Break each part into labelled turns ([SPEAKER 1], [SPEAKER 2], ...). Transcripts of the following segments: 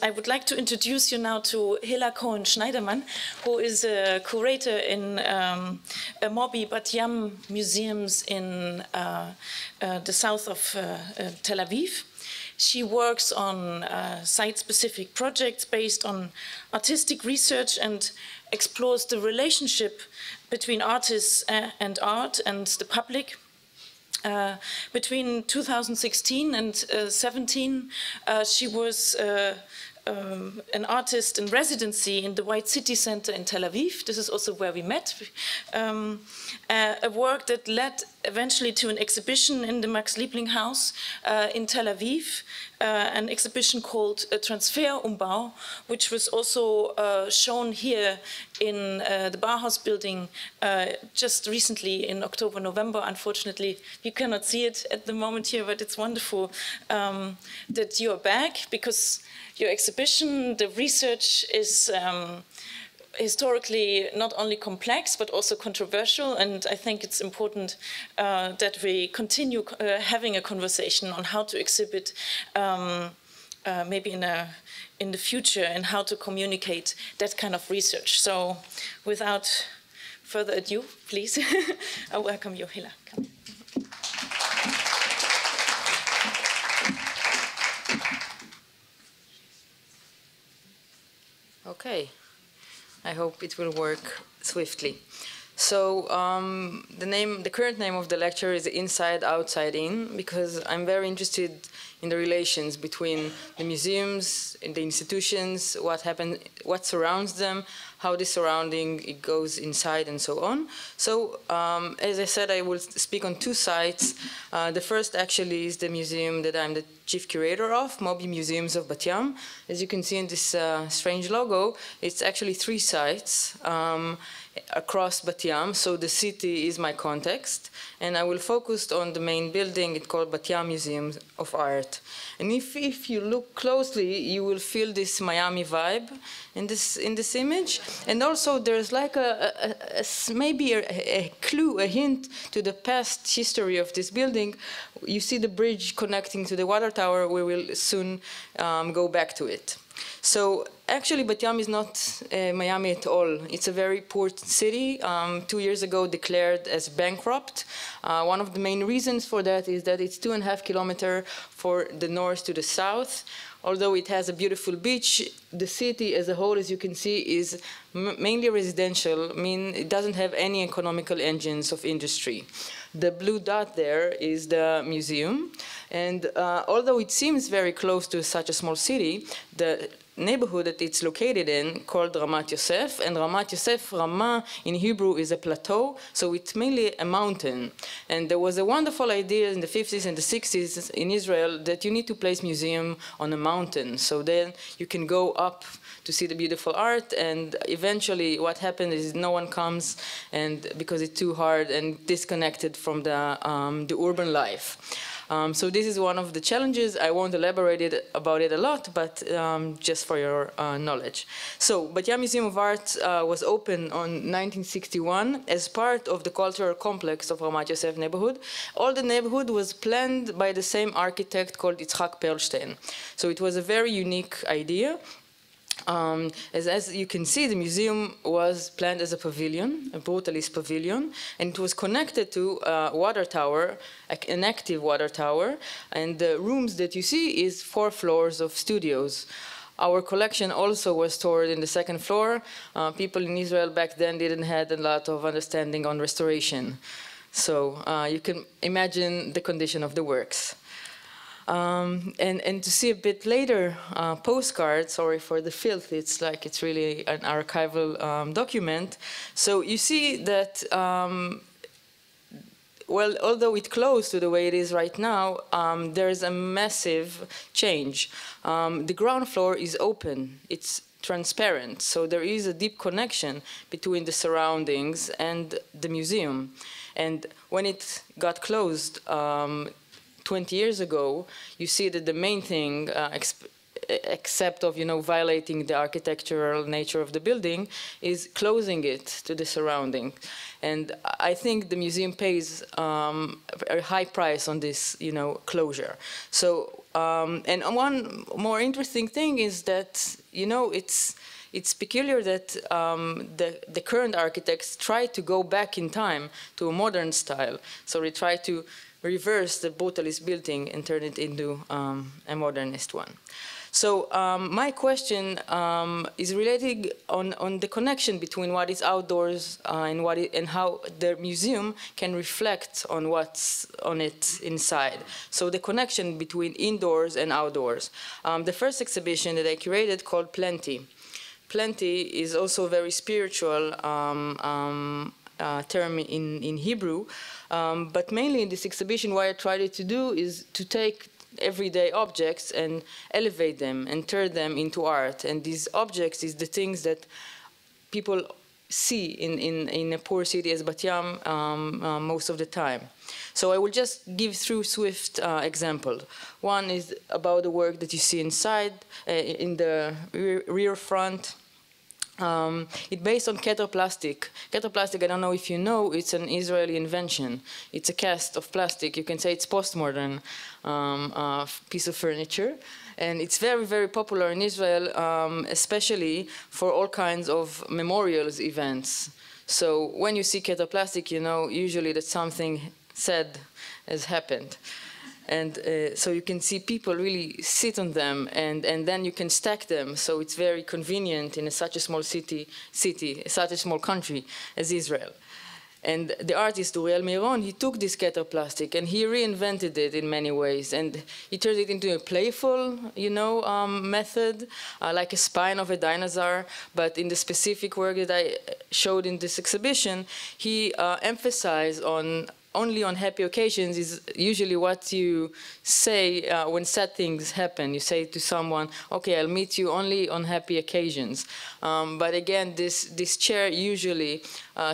[SPEAKER 1] I would like to introduce you now to Hila Cohen-Schneiderman, who is a curator in MoBY Bat Yam museums in the south of Tel Aviv. She works on site-specific projects based on artistic research and explores the relationship between artists and art and the public. Between 2016 and 2017, she was an artist in residency in the White City Center in Tel Aviv. This is also where we met. A work that led eventually to an exhibition in the Max Liebling House in Tel Aviv, an exhibition called Transferumbau, which was also shown here in the Bauhaus building just recently in October, November. Unfortunately, you cannot see it at the moment here, but it's wonderful that you are back, because your exhibition, the research is historically not only complex but also controversial, and I think it's important that we continue having a conversation on how to exhibit maybe in the future, and how to communicate that kind of research. So without further ado, please, I welcome you, Hila. Come.
[SPEAKER 2] Okay, I hope it will work swiftly. So the current name of the lecture is Inside, Outside, In, because I'm very interested in the relations between the museums and the institutions, what surrounds them, how the surrounding it goes inside, and so on. So as I said, I will speak on two sites. The first actually is the museum that I'm the chief curator of, MoBY Museums of Bat Yam. As you can see in this strange logo, it's actually 3 sites across Bat Yam, so the city is my context, and I will focus on the main building. It's called Bat Yam Museum of Art. And if you look closely, you will feel this Miami vibe in this image. And also there's like maybe a clue, a hint to the past history of this building. You see the bridge connecting to the water tower. We will soon go back to it. So actually, Bat Yam is not Miami at all. It's a very poor city, 2 years ago declared as bankrupt. One of the main reasons for that is that it's 2.5 kilometers for the north to the south. Although it has a beautiful beach, the city as a whole, as you can see, is mainly residential. I mean, it doesn't have any economical engines of industry. The blue dot there is the museum. And although it seems very close to such a small city, the neighborhood that it's located in, called Ramat Yosef, and Ramat Yosef, Ramah in Hebrew is a plateau, so it's mainly a mountain. And there was a wonderful idea in the 50s and the 60s in Israel that you need to place museum on a mountain, so then you can go up to see the beautiful art, and eventually what happened is no one comes, and because it's too hard and disconnected from the urban life. So this is one of the challenges. I won't elaborate about it a lot, but just for your knowledge. So Bat Yam Museum of Art was opened on 1961 as part of the cultural complex of Ramat Yosef neighborhood. All the neighborhood was planned by the same architect called Yitzhak Perlstein. So it was a very unique idea. As you can see, the museum was planned as a pavilion, a brutalist pavilion, and it was connected to a water tower, an active water tower, and the rooms that you see is 4 floors of studios. Our collection also was stored in the 2nd floor. People in Israel back then didn't have a lot of understanding on restoration. So you can imagine the condition of the works. And to see a bit later postcards, sorry for the filth, it's really an archival document. So you see that, well, although it's close to the way it is right now, there's a massive change. The ground floor is open, it's transparent, so there is a deep connection between the surroundings and the museum. And when it got closed, 20 years ago, you see that the main thing except of, violating the architectural nature of the building, is closing it to the surrounding. And I think the museum pays a high price on this, closure. So, and one more interesting thing is that, it's peculiar that the current architects try to go back in time to a modern style. So they try to reverse the brutalist building and turn it into a modernist one. So my question is related on the connection between what is outdoors and how the museum can reflect on what's on it inside. So the connection between indoors and outdoors. The first exhibition that I curated called Plenty. Plenty is also a very spiritual term in Hebrew, but mainly in this exhibition what I tried to do is to take everyday objects and elevate them and turn them into art. And these objects is the things that people see in a poor city as Bat Yam most of the time. So I will just give through swift examples. One is about the work that you see inside, in the rear front. It's based on Keter plastic. Keter plastic, I don't know if you know, it's an Israeli invention. It's a cast of plastic. You can say it's postmodern piece of furniture. And it's very, very popular in Israel, especially for all kinds of memorials events. So when you see Keter plastic, usually that something sad has happened. And so you can see people really sit on them, and then you can stack them. So it's very convenient in such a small city, such a small country as Israel. And the artist Uriel Meiron, he took this Keter plastic and he reinvented it in many ways. And he turned it into a playful, method, like a spine of a dinosaur. But in the specific work that I showed in this exhibition, he emphasized only on happy occasions is usually what you say when sad things happen. You say to someone, okay, I'll meet you only on happy occasions. But again, this chair usually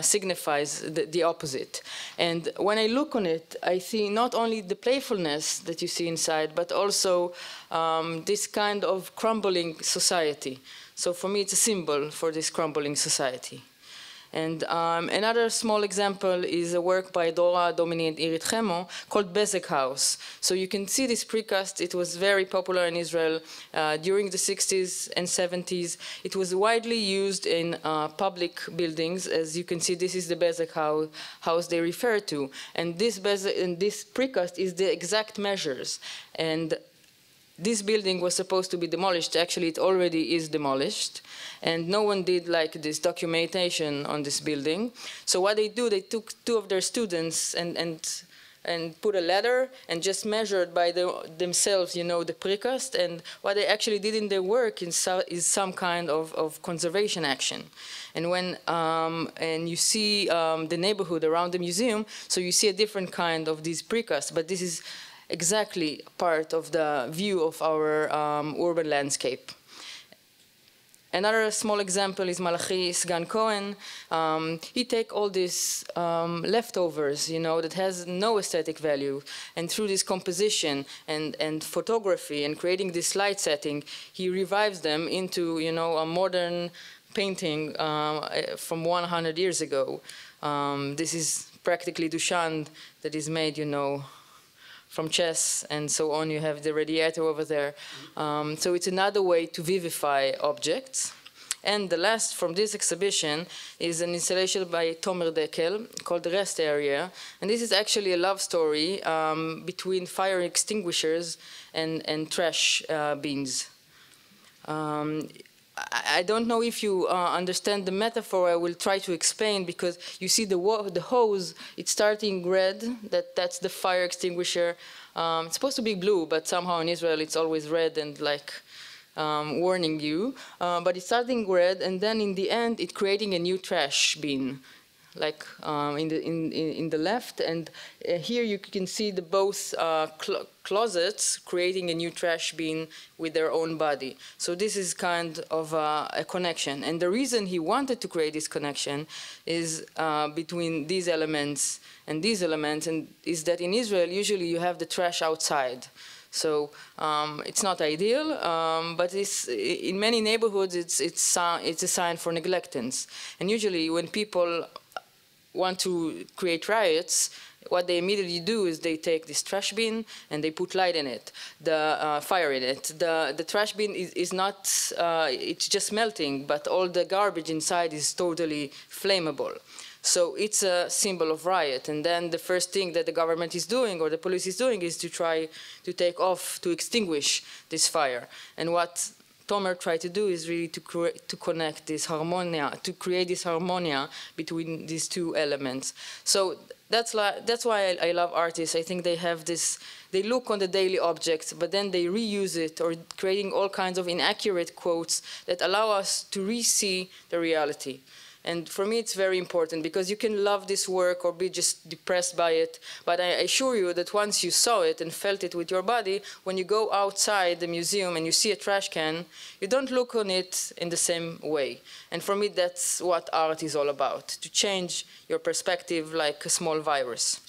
[SPEAKER 2] signifies the opposite. And when I look on it, I see not only the playfulness that you see inside, but also this kind of crumbling society. So for me, it's a symbol for this crumbling society. And another small example is a work by Dora Domini and Irit Chemo called Bezek House. So you can see this precast. It was very popular in Israel during the 60s and 70s. It was widely used in public buildings. As you can see, this is the Bezek house they refer to. And this precast is the exact measures. And this building was supposed to be demolished. Actually, it already is demolished. And no one did like this documentation on this building. So what they do, they took two of their students and put a ladder and just measured by themselves, the precast. And what they actually did in their work is some kind of conservation action. And when and you see the neighborhood around the museum, so you see a different kind of these precasts. But this is exactly part of the view of our urban landscape. Another small example is Malachi Sgan Cohen. He take all these leftovers, that has no aesthetic value, and through this composition and photography and creating this light setting, he revives them into, a modern painting from 100 years ago. This is practically Duchamp that is made, from chess and so on. You have the radiator over there. So it's another way to vivify objects. And the last from this exhibition is an installation by Tomer Dekel called The Rest Area. And this is actually a love story between fire extinguishers and trash bins. I don't know if you understand the metaphor. I will try to explain, because you see the hose, it's starting red, that's the fire extinguisher. It's supposed to be blue, but somehow in Israel it's always red and like warning you. But it's starting red, and then in the end it's creating a new trash bin, like in the left. And here you can see the both closets creating a new trash bin with their own body. So this is kind of a connection. And the reason he wanted to create this connection is between these elements and these elements, and is that in Israel usually you have the trash outside. So it's not ideal, but in many neighborhoods it's a sign for neglectance. And usually when people want to create riots, what they immediately do is they take this trash bin and they put light in it, fire in it. The trash bin is not, it's just melting, but all the garbage inside is totally flammable. So it's a symbol of riot. And then the first thing that the government is doing or the police is doing is to try to extinguish this fire. And what Tomer tried to do is really to connect this harmonia, to create this harmonia between these two elements. So that's why I love artists. I think they have this, they look on the daily objects, but then they reuse it, or creating all kinds of inaccurate quotes that allow us to re-see the reality. And for me, it's very important, because you can love this work or be just depressed by it, but I assure you that once you saw it and felt it with your body, when you go outside the museum and you see a trash can, you don't look on it in the same way. And for me, that's what art is all about, to change your perspective like a small virus.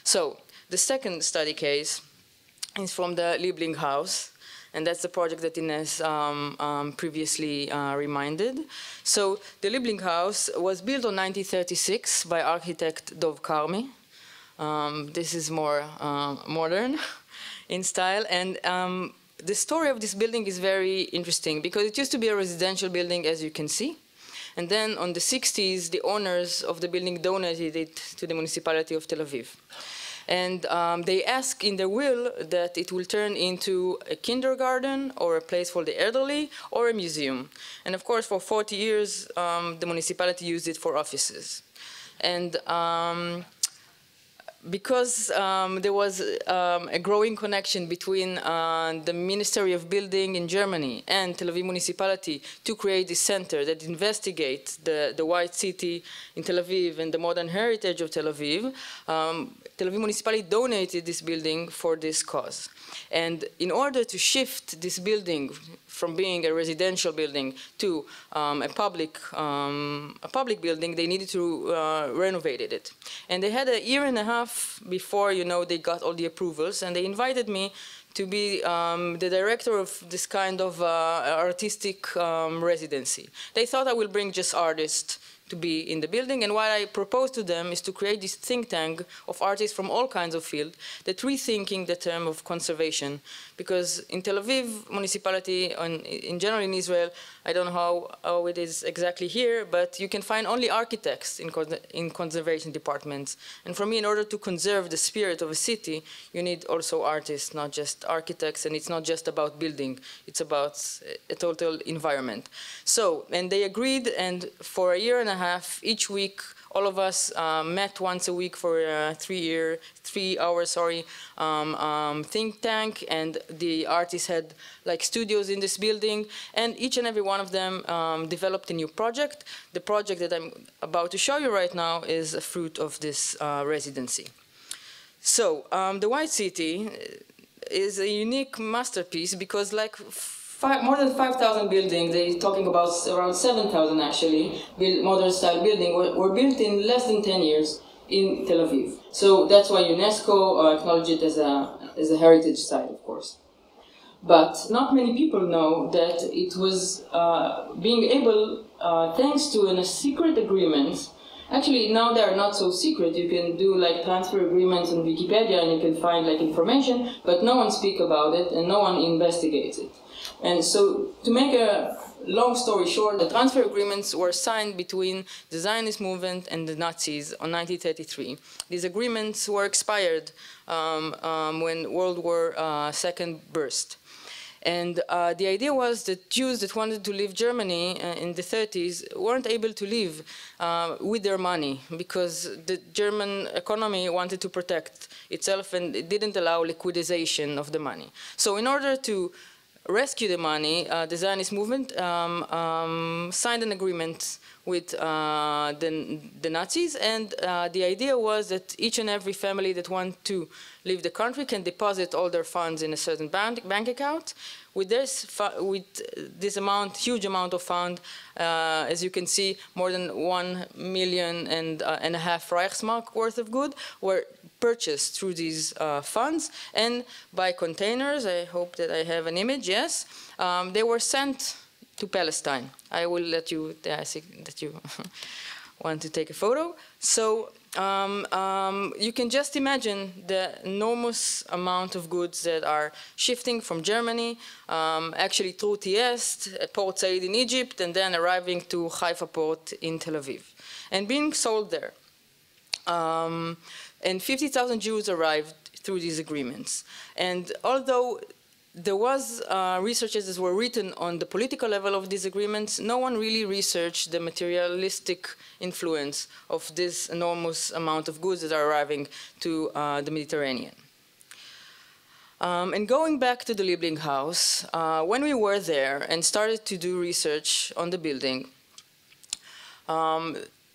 [SPEAKER 2] So the second study case is from the Liebling House. And that's the project that Ines previously reminded. So the Liebling House was built in 1936 by architect Dov Karmi. This is more modern in style. And the story of this building is very interesting, because it used to be a residential building, as you can see. And then on the 60s, the owners of the building donated it to the municipality of Tel Aviv. And they ask in their will that it will turn into a kindergarten or a place for the elderly or a museum. And of course, for 40 years, the municipality used it for offices. And because there was a growing connection between the Ministry of Building in Germany and Tel Aviv municipality to create this center that investigates the white city in Tel Aviv and the modern heritage of Tel Aviv, Tel Aviv municipality donated this building for this cause. And in order to shift this building from being a residential building to a public building, they needed to renovate it. And they had a year and a half before, they got all the approvals, and they invited me to be the director of this kind of artistic residency. They thought I will bring just artists to be in the building, and what I proposed to them is to create this think tank of artists from all kinds of fields that rethinking the term of conservation. Because in Tel Aviv municipality, and in general in Israel, I don't know how it is exactly here, but you can find only architects in conservation departments. And for me, in order to conserve the spirit of a city, you need also artists, not just architects, and it's not just about building, it's about a total environment. So, and they agreed, and for a year and a half, each week, all of us met once a week for a 3 hours think tank, and the artists had like studios in this building, and each and every one of them developed a new project. The project that I'm about to show you right now is a fruit of this residency. So the White City is a unique masterpiece, because like more than 5,000 buildings, they're talking about around 7,000 actually, modern style buildings, were built in less than 10 years in Tel Aviv. So that's why UNESCO acknowledged it as a heritage site, of course. But not many people know that it was being able, thanks to a secret agreement. Actually, now they are not so secret. You can do like transfer agreements on Wikipedia and you can find like information, but no one speaks about it and no one investigates it. And so, to make a long story short, the transfer agreements were signed between the Zionist movement and the Nazis in 1933. These agreements were expired when World War II burst. And the idea was that Jews that wanted to leave Germany in the 30s weren't able to leave with their money, because the German economy wanted to protect itself and it didn't allow liquidization of the money. So in order to rescue the money, the Zionist movement signed an agreement with the Nazis, and the idea was that each and every family that wants to leave the country can deposit all their funds in a certain bank account. With this amount, huge amount of fund, as you can see, more than 1.5 million Reichsmark worth of good were purchased through these funds, and by containers. I hope that I have an image, yes. They were sent to Palestine. I will let you, I see that you want to take a photo. So you can just imagine the enormous amount of goods that are shifting from Germany, actually through Trieste, Port Said in Egypt, and then arriving to Haifa port in Tel Aviv, and being sold there. And 50,000 Jews arrived through these agreements. And although there was researches that were written on the political level of these agreements, no one really researched the materialistic influence of this enormous amount of goods that are arriving to the Mediterranean. And going back to the Liebling House, when we were there and started to do research on the building,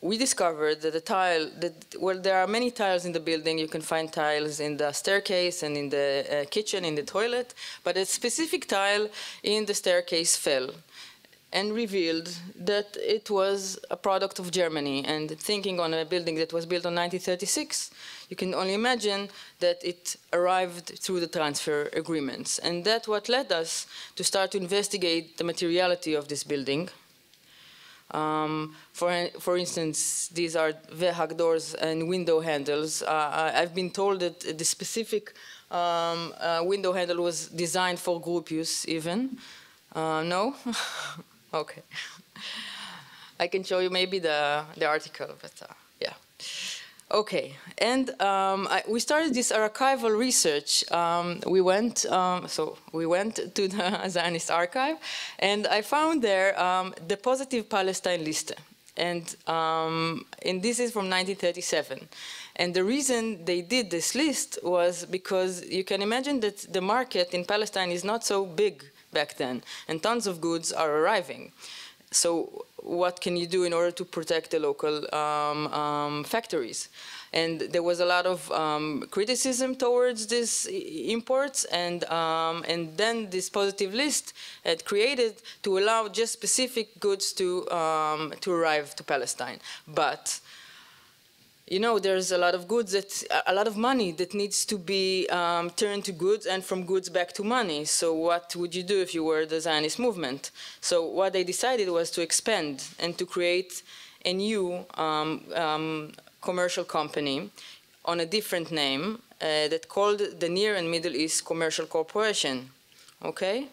[SPEAKER 2] we discovered that well, there are many tiles in the building. You can find tiles in the staircase and in the kitchen, in the toilet, but a specific tile in the staircase fell and revealed that it was a product of Germany. And thinking on a building that was built in 1936, you can only imagine that it arrived through the transfer agreements. And that's what led us to start to investigate the materiality of this building. For instance, these are Vehag doors and window handles. I've been told that the specific window handle was designed for group use even. No? Okay. I can show you maybe the article, but yeah. Okay, and we started this archival research. We went to the Zionist archive, and I found there the Positive Palestine Liste, and this is from 1937. And the reason they did this list was because you can imagine that the market in Palestine is not so big back then, and tons of goods are arriving. So what can you do in order to protect the local factories? And there was a lot of criticism towards these imports, and then this positive list had created to allow just specific goods to arrive to Palestine. But you know, there's a lot of goods a lot of money that needs to be turned to goods, and from goods back to money. So what would you do if you were the Zionist movement? So what they decided was to expand and to create a new commercial company on a different name that called the Near and Middle East Commercial Corporation. Okay?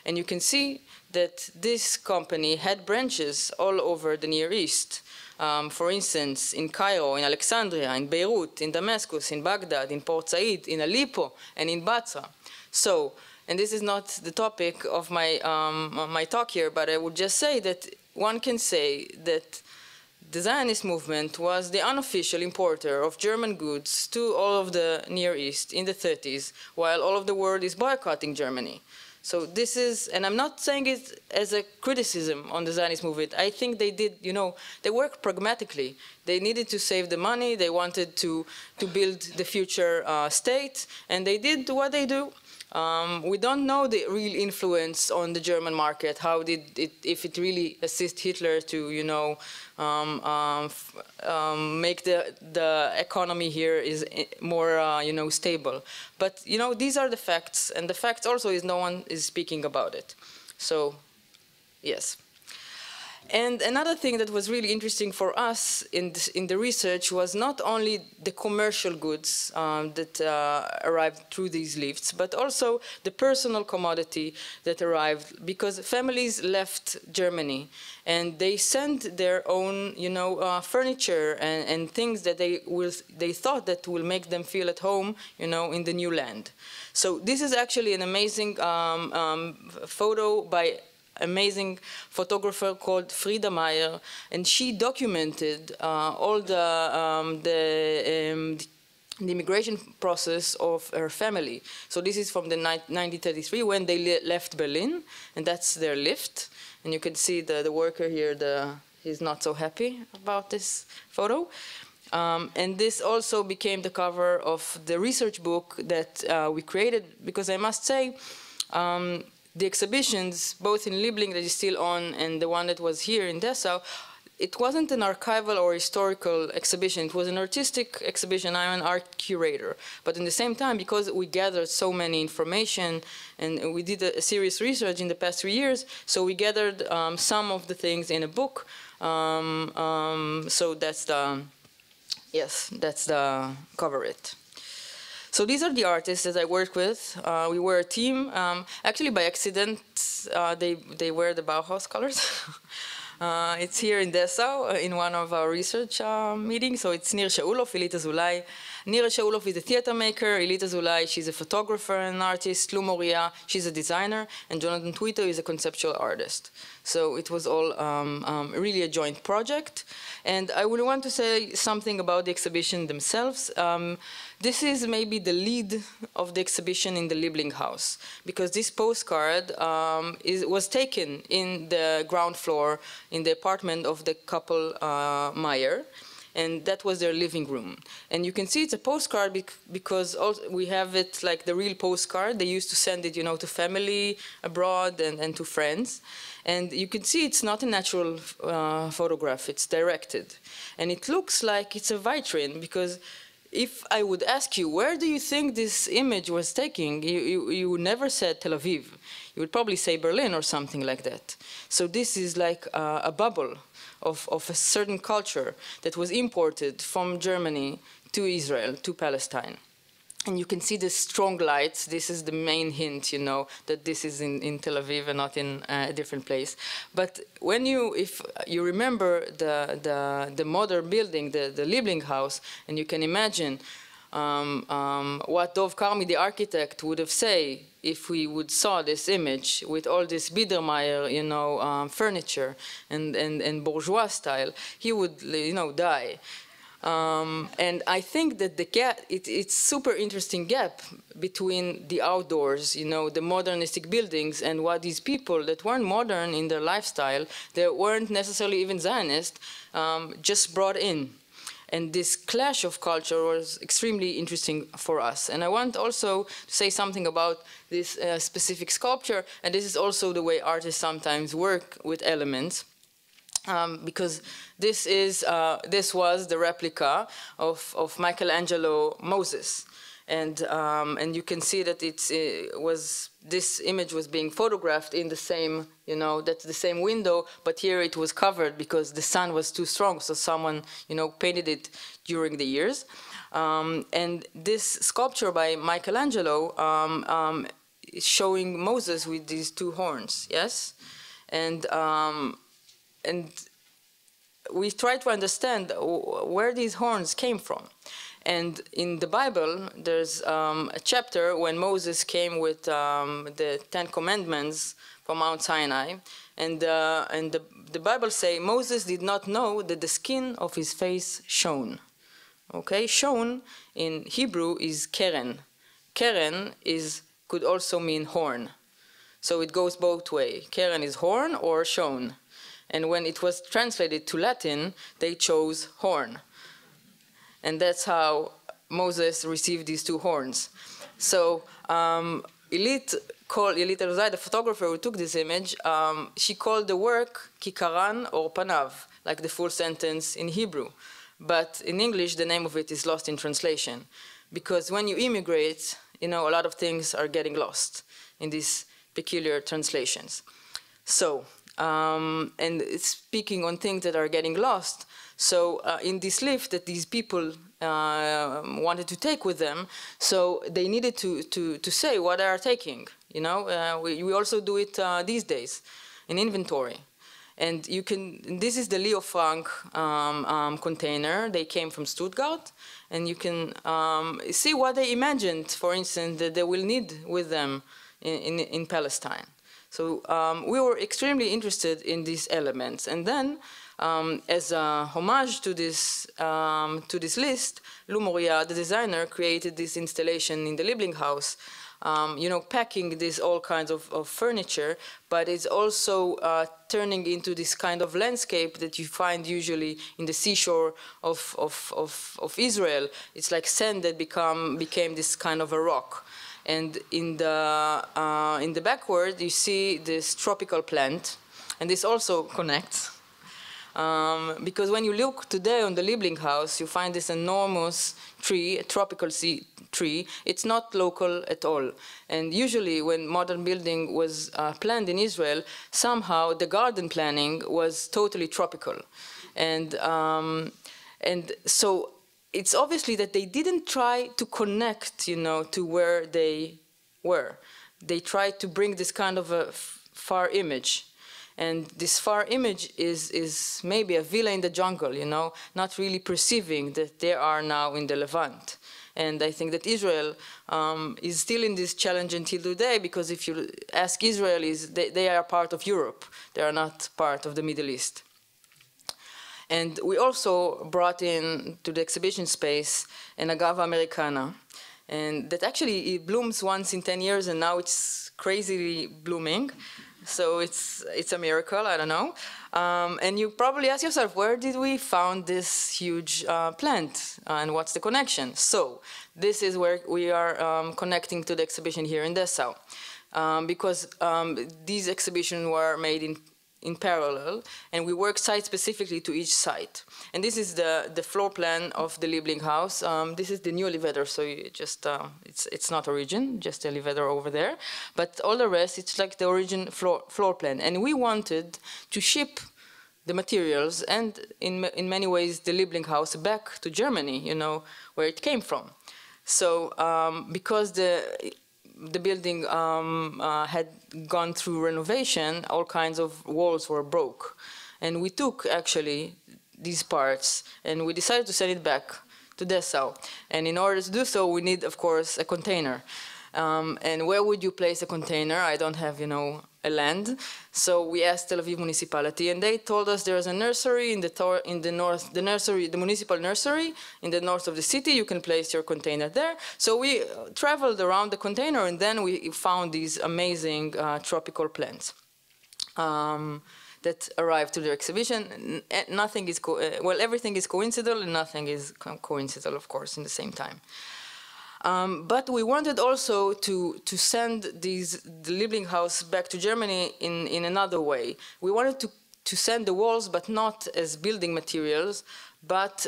[SPEAKER 2] And you can see that this company had branches all over the Near East. For instance, in Cairo, in Alexandria, in Beirut, in Damascus, in Baghdad, in Port Said, in Aleppo, and in Basra. So, and this is not the topic of my, my talk here, but I would just say that one can say that the Zionist movement was the unofficial importer of German goods to all of the Near East in the 30s, while all of the world is boycotting Germany. So this is, and I'm not saying it as a criticism on the Zionist movement. I think they did, you know, they worked pragmatically. They needed to save the money. They wanted to build the future state, and they did what they do. We don't know the real influence on the German market. How did it, if it really assist Hitler to, you know, make the economy here is more, you know, stable. But, you know, these are the facts, and the facts also is no one is speaking about it. So, yes. And another thing that was really interesting for us in the research was not only the commercial goods that arrived through these lifts, but also the personal commodity that arrived, because families left Germany and they sent their own, you know, furniture and things that they thought that will make them feel at home, you know, in the new land. So this is actually an amazing photo by amazing photographer called Frida Meyer, and she documented all the immigration process of her family. So this is from the 1933 when they left Berlin, and that's their lift. And you can see the worker here, he's not so happy about this photo. And this also became the cover of the research book that we created, because I must say, the exhibitions, both in Liebling that is still on and the one that was here in Dessau, it wasn't an archival or historical exhibition. It was an artistic exhibition. I'm an art curator. But at the same time, because we gathered so many information and we did a serious research in the past 3 years, so we gathered some of the things in a book. So that's the, yes, that's the cover it. So these are the artists that I worked with. We were a team. Actually, by accident, they wear the Bauhaus colors. It's here in Dessau in one of our research meetings. So it's Nir Shaulov, Ilit Azulai. Nir Shaulov is a theater maker. Ilit Azulai, she's a photographer and an artist. Lu Moria, she's a designer. And Jonathan Twitter is a conceptual artist. So it was all really a joint project. And I would want to say something about the exhibition themselves. This is maybe the lead of the exhibition in the Liebling House, because this postcard was taken in the ground floor in the apartment of the couple Meyer, and that was their living room. And you can see it's a postcard because also we have it like the real postcard. They used to send it, you know, to family abroad and to friends. And you can see it's not a natural photograph, it's directed. And it looks like it's a vitrine, because if I would ask you, where do you think this image was taken, you would never said Tel Aviv. You would probably say Berlin or something like that. So this is like a bubble of a certain culture that was imported from Germany to Israel, to Palestine. And you can see the strong lights. This is the main hint, you know, that this is in Tel Aviv and not in a different place. But when if you remember the modern building, the Liebling House, and you can imagine what Dov Karmi, the architect, would have said if we would saw this image with all this Biedermeier, you know, furniture and bourgeois style, he would, you know, die. And I think that the gap, it's super interesting gap between the outdoors, you know, the modernistic buildings, and what these people that weren't modern in their lifestyle, they weren't necessarily even Zionist, just brought in. And this clash of culture was extremely interesting for us. And I want also to say something about this specific sculpture, and this is also the way artists sometimes work with elements. Because this was the replica of Michelangelo Moses, and you can see that this image was being photographed in the same, you know, that's the same window, but here it was covered because the sun was too strong, so someone, you know, painted it during the years, and this sculpture by Michelangelo is showing Moses with these two horns, yes, and we try to understand where these horns came from. And in the Bible, there's a chapter when Moses came with the 10 Commandments from Mount Sinai. And the Bible says Moses did not know that the skin of his face shone. Okay, shone in Hebrew is keren. Keren could also mean horn. So it goes both ways. Keren is horn or shone. And when it was translated to Latin, they chose horn. And that's how Moses received these two horns. So Ilit Eluzai, the photographer who took this image, she called the work Kikaran or Panav, like the full sentence in Hebrew. But in English, the name of it is lost in translation. Because when you immigrate, you know, a lot of things are getting lost in these peculiar translations. So, and speaking on things that are getting lost, so in this lift that these people wanted to take with them, so they needed to say what they are taking. You know, we also do it these days in inventory. And you can, this is the Leo Frank container. They came from Stuttgart, and you can see what they imagined, for instance, that they will need with them in Palestine. So we were extremely interested in these elements. And then, as a homage to this list, Lu Moria, the designer, created this installation in the Liebling House, you know, packing this all kinds of furniture, but it's also turning into this kind of landscape that you find usually in the seashore of Israel. It's like sand that became this kind of a rock. And in the backward, you see this tropical plant, and this also connects. Because when you look today on the Lieblinghaus, you find this enormous tree, a tropical tree. It's not local at all. And usually when modern building was planned in Israel, somehow the garden planning was totally tropical. And so it's obviously that they didn't try to connect, you know, to where they were. They tried to bring this kind of a far image. And this far image is maybe a villa in the jungle, you know, not really perceiving that they are now in the Levant. And I think that Israel is still in this challenge until today, because if you ask Israelis, they are part of Europe. They are not part of the Middle East. And we also brought in to the exhibition space an agave americana. And that actually it blooms once in 10 years, and now it's crazily blooming. So it's a miracle, I don't know. And you probably ask yourself, where did we found this huge plant and what's the connection? So this is where we are connecting to the exhibition here in Dessau. Because these exhibitions were made in parallel, and we work site-specifically to each site. And this is the floor plan of the Lieblinghaus. This is the new elevator, so you just it's not origin, just the elevator over there. But all the rest, it's like the origin floor plan. And we wanted to ship the materials and, in many ways, the Lieblinghaus back to Germany, you know, where it came from. So because the building had gone through renovation, all kinds of walls were broke. And we took, actually, these parts, and we decided to send it back to Dessau. And in order to do so, we need, of course, a container. And where would you place a container? I don't have, you know, a land. So we asked Tel Aviv municipality, and they told us there's a nursery in the north, the municipal nursery in the north of the city. You can place your container there. So we traveled around the container, and then we found these amazing tropical plants that arrived to the exhibition. Nothing is well, everything is coincidental, and nothing is coincidental, of course, in the same time. But we wanted also to send the Lieblinghaus back to Germany in another way. We wanted to send the walls, but not as building materials, but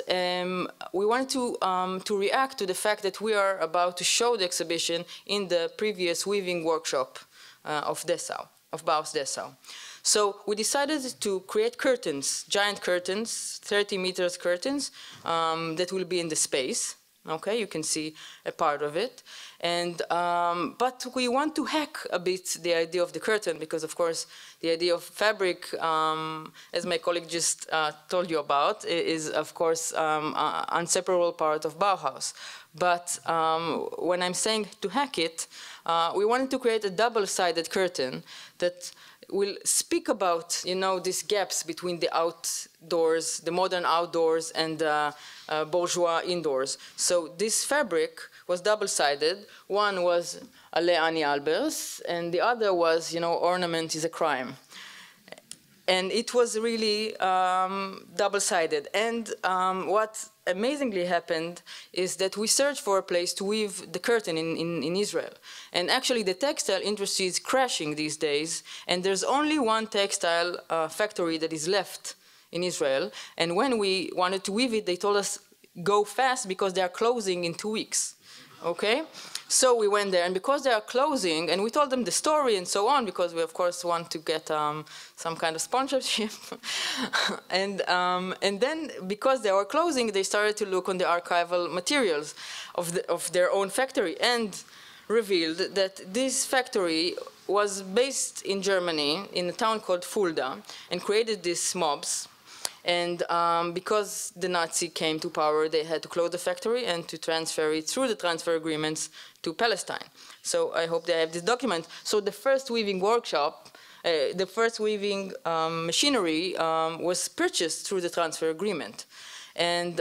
[SPEAKER 2] we wanted to react to the fact that we are about to show the exhibition in the previous weaving workshop of Dessau, of Bauhaus Dessau. So we decided to create curtains, giant curtains, 30 meters curtains, that will be in the space. Okay, you can see a part of it, and but we want to hack a bit the idea of the curtain, because of course the idea of fabric, as my colleague just told you about, is of course inseparable part of Bauhaus. But when I'm saying to hack it, we wanted to create a double-sided curtain that will speak about, you know, these gaps between the outdoors, the modern outdoors, and the bourgeois indoors. So this fabric was double-sided. One was Ale Ani Albers, and the other was, you know, ornament is a crime. And it was really double-sided. And what amazingly happened is that we searched for a place to weave the curtain in Israel. And actually the textile industry is crashing these days, and there's only one textile factory that is left in Israel. And when we wanted to weave it, they told us, go fast because they are closing in 2 weeks. Okay? So we went there, and because they are closing, and we told them the story and so on, because we of course want to get some kind of sponsorship. and then because they were closing, they started to look on the archival materials of their own factory, and revealed that this factory was based in Germany, in a town called Fulda, and created these mobs. And because the Nazi came to power, they had to close the factory and to transfer it through the transfer agreements to Palestine. So I hope they have this document. So the first weaving workshop, the first weaving machinery was purchased through the transfer agreement. And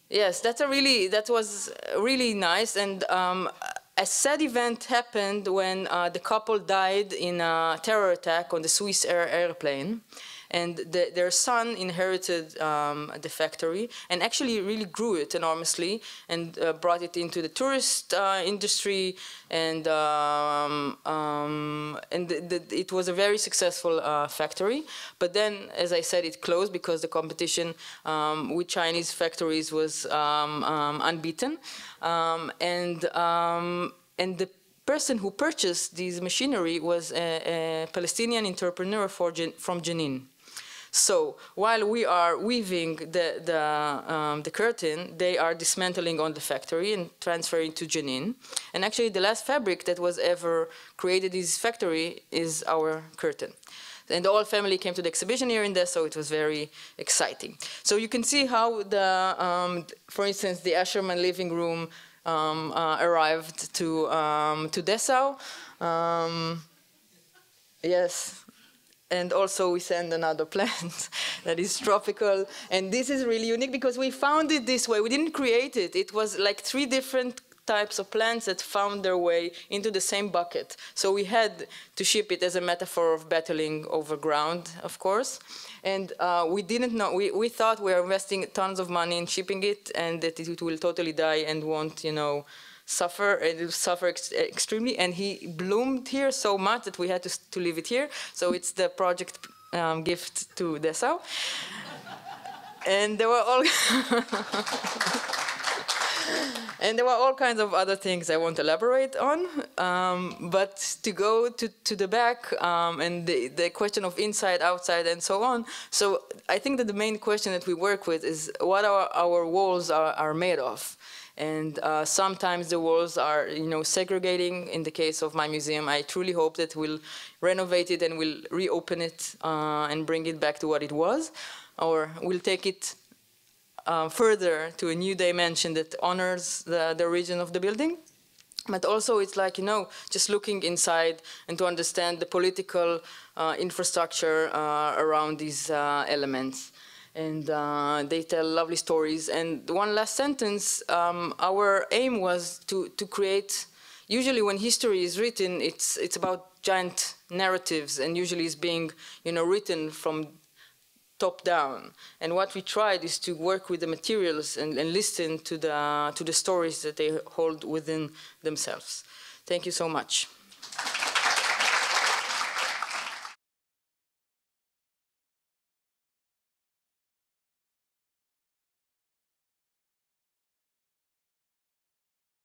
[SPEAKER 2] yes, that was really nice. And a sad event happened when the couple died in a terror attack on the Swiss Air airplane. and their son inherited the factory and actually really grew it enormously and brought it into the tourist industry, and it was a very successful factory. But then, as I said, it closed because the competition with Chinese factories was unbeaten, and the person who purchased this machinery was a Palestinian entrepreneur from Jenin. So while we are weaving the curtain, they are dismantling on the factory and transferring to Jenin. And actually the last fabric that was ever created in this factory is our curtain. And the whole family came to the exhibition here in Dessau. It was very exciting. So you can see how for instance, the Asherman living room arrived to Dessau. Yes. And also we send another plant that is tropical. And this is really unique because we found it this way. We didn't create it. It was like 3 different types of plants that found their way into the same bucket. So we had to ship it as a metaphor of battling over ground, of course. And we didn't know, we thought we were investing tons of money in shipping it and that it will totally die and won't, you know, suffer, it will suffer extremely, and he bloomed here so much that we had to leave it here. So it's the project gift to Dessau. And there were all and there were all kinds of other things I won't elaborate on. But to go to the back and the question of inside, outside, and so on. So I think that the main question that we work with is what our walls are made of. And sometimes the walls are, you know, segregating. In the case of my museum, I truly hope that we'll renovate it and we'll reopen it and bring it back to what it was, or we'll take it further to a new dimension that honors the origin of the building. But also it's like, you know, just looking inside and to understand the political infrastructure around these elements. And they tell lovely stories. And one last sentence, our aim was to create, usually when history is written, it's about giant narratives, and usually it's being, you know, written from top down. And what we tried is to work with the materials and listen to the stories that they hold within themselves. Thank you so much.